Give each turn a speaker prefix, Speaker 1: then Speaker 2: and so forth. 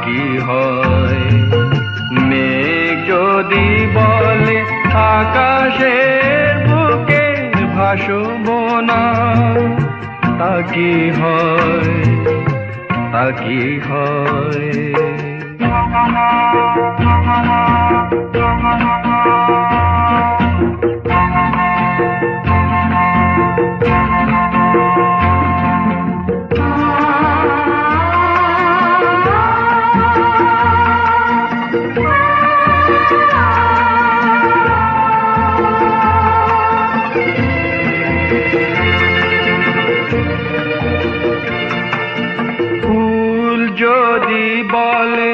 Speaker 1: কি হয়। মেঘ যদি বলে আকাশের বুকে ভাসব না, তা কি হয়, তা কি হয়। ফুল যদি বলে